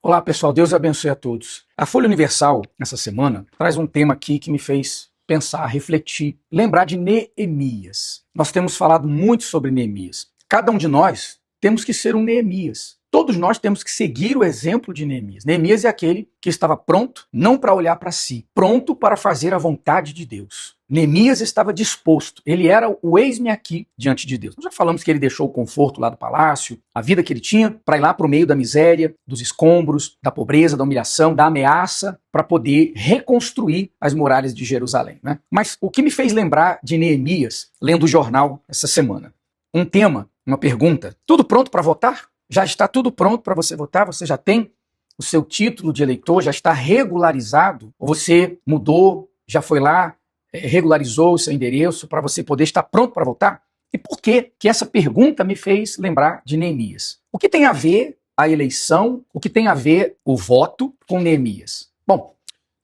Olá pessoal, Deus abençoe a todos. A Folha Universal, essa semana, traz um tema aqui que me fez pensar, refletir, lembrar de Neemias. Nós temos falado muito sobre Neemias. Cada um de nós temos que ser um Neemias. Todos nós temos que seguir o exemplo de Neemias. Neemias é aquele que estava pronto, não para olhar para si, pronto para fazer a vontade de Deus. Neemias estava disposto, ele era o eis-me aqui diante de Deus. Nós já falamos que ele deixou o conforto lá do palácio, a vida que ele tinha, para ir lá para o meio da miséria, dos escombros, da pobreza, da humilhação, da ameaça, para poder reconstruir as muralhas de Jerusalém, né? Mas o que me fez lembrar de Neemias, lendo o jornal essa semana? Um tema, uma pergunta: tudo pronto para votar? Já está tudo pronto para você votar? Você já tem o seu título de eleitor? Já está regularizado? Ou você mudou, já foi lá, regularizou o seu endereço para você poder estar pronto para votar? E por que essa pergunta me fez lembrar de Neemias? O que tem a ver a eleição, o que tem a ver o voto com Neemias? Bom,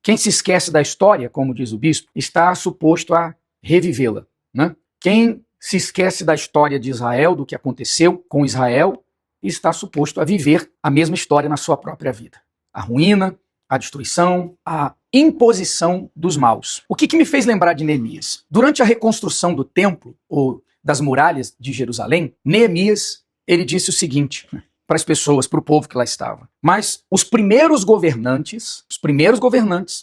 quem se esquece da história, como diz o bispo, está suposto a revivê-la, né? Quem se esquece da história de Israel, do que aconteceu com Israel, está suposto a viver a mesma história na sua própria vida. A ruína, a destruição, a imposição dos maus. O que me fez lembrar de Neemias? Durante a reconstrução do templo, ou das muralhas de Jerusalém, Neemias, ele disse o seguinte para as pessoas, para o povo que lá estava: mas os primeiros governantes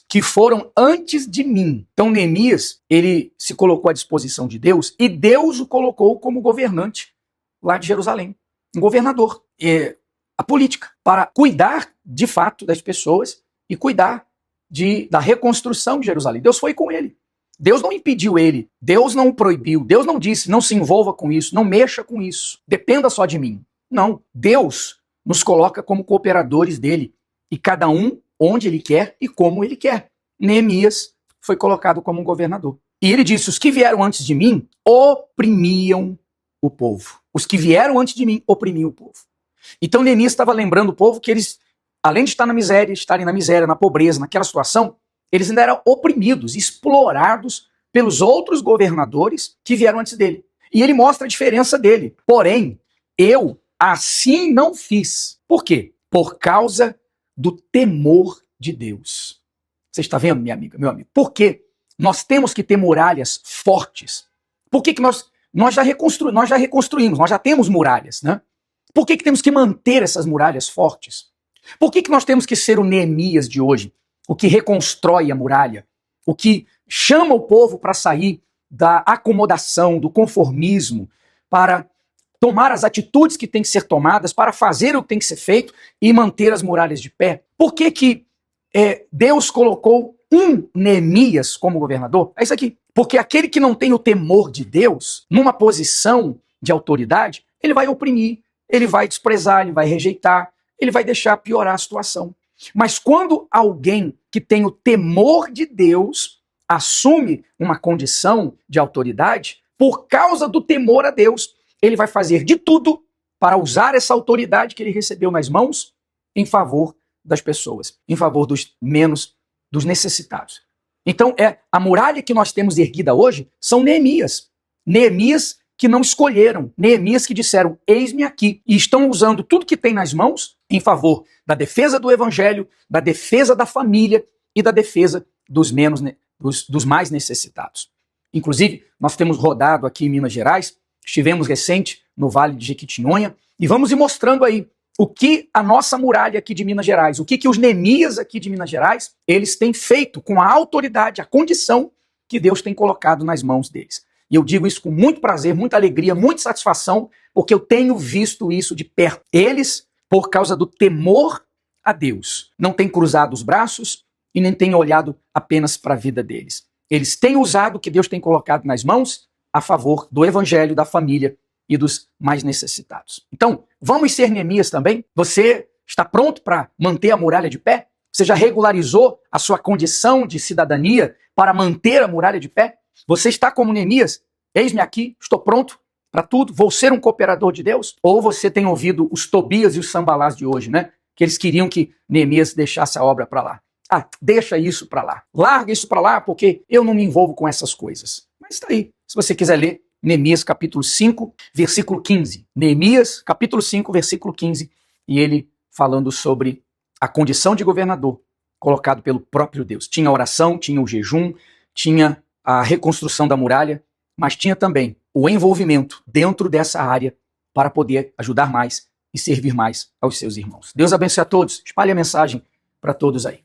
que foram antes de mim. Então Neemias, ele se colocou à disposição de Deus e Deus o colocou como governante lá de Jerusalém. Um governador, a política, para cuidar de fato das pessoas e cuidar da reconstrução de Jerusalém. Deus foi com ele. Deus não impediu ele, Deus não proibiu, Deus não disse: não se envolva com isso, não mexa com isso, dependa só de mim. Não, Deus nos coloca como cooperadores dele, e cada um onde ele quer e como ele quer. Neemias foi colocado como um governador. E ele disse: os que vieram antes de mim oprimiam o povo. Os que vieram antes de mim oprimiam o povo. Então Neemias estava lembrando o povo que eles, além de estar na miséria, estarem na miséria, na pobreza, naquela situação, eles ainda eram oprimidos, explorados pelos outros governadores que vieram antes dele. E ele mostra a diferença dele. Porém, eu assim não fiz. Por quê? Por causa do temor de Deus. Você está vendo, minha amiga, meu amigo? Por quê? Nós temos que ter muralhas fortes. Por que nós já reconstruímos, nós já temos muralhas, né? Por que temos que manter essas muralhas fortes? Por que nós temos que ser o Neemias de hoje? O que reconstrói a muralha, o que chama o povo para sair da acomodação, do conformismo, para tomar as atitudes que têm que ser tomadas, para fazer o que tem que ser feito e manter as muralhas de pé. Por que Deus colocou um Neemias como governador? É isso aqui. Porque aquele que não tem o temor de Deus, numa posição de autoridade, ele vai oprimir, ele vai desprezar, ele vai rejeitar, ele vai deixar piorar a situação. Mas quando alguém que tem o temor de Deus assume uma condição de autoridade, por causa do temor a Deus, ele vai fazer de tudo para usar essa autoridade que ele recebeu nas mãos em favor das pessoas, em favor dos necessitados. Então, a muralha que nós temos erguida hoje são Neemias. Neemias que não escolheram, Neemias que disseram: eis-me aqui, e estão usando tudo que tem nas mãos em favor da defesa do evangelho, da defesa da família e da defesa dos mais necessitados. Inclusive, nós temos rodado aqui em Minas Gerais, estivemos recente no Vale de Jequitinhonha, e vamos ir mostrando aí o que a nossa muralha aqui de Minas Gerais, o que os Neemias aqui de Minas Gerais, eles têm feito com a autoridade, a condição que Deus tem colocado nas mãos deles. E eu digo isso com muito prazer, muita alegria, muita satisfação, porque eu tenho visto isso de perto. Eles, por causa do temor a Deus, não têm cruzado os braços e nem têm olhado apenas para a vida deles. Eles têm usado o que Deus tem colocado nas mãos a favor do evangelho, da família e dos mais necessitados. Então, vamos ser Neemias também? Você está pronto para manter a muralha de pé? Você já regularizou a sua condição de cidadania para manter a muralha de pé? Você está como Neemias? Eis-me aqui, estou pronto para tudo, vou ser um cooperador de Deus? Ou você tem ouvido os Tobias e os Sambalás de hoje, né? Que eles queriam que Neemias deixasse a obra para lá. Ah, deixa isso para lá. Larga isso para lá, porque eu não me envolvo com essas coisas. Mas está aí. Se você quiser ler, Neemias capítulo 5, versículo 15. Neemias capítulo 5, versículo 15. E ele falando sobre a condição de governador colocado pelo próprio Deus. Tinha a oração, tinha o jejum, tinha a reconstrução da muralha, mas tinha também o envolvimento dentro dessa área para poder ajudar mais e servir mais aos seus irmãos. Deus abençoe a todos. Espalhe a mensagem para todos aí.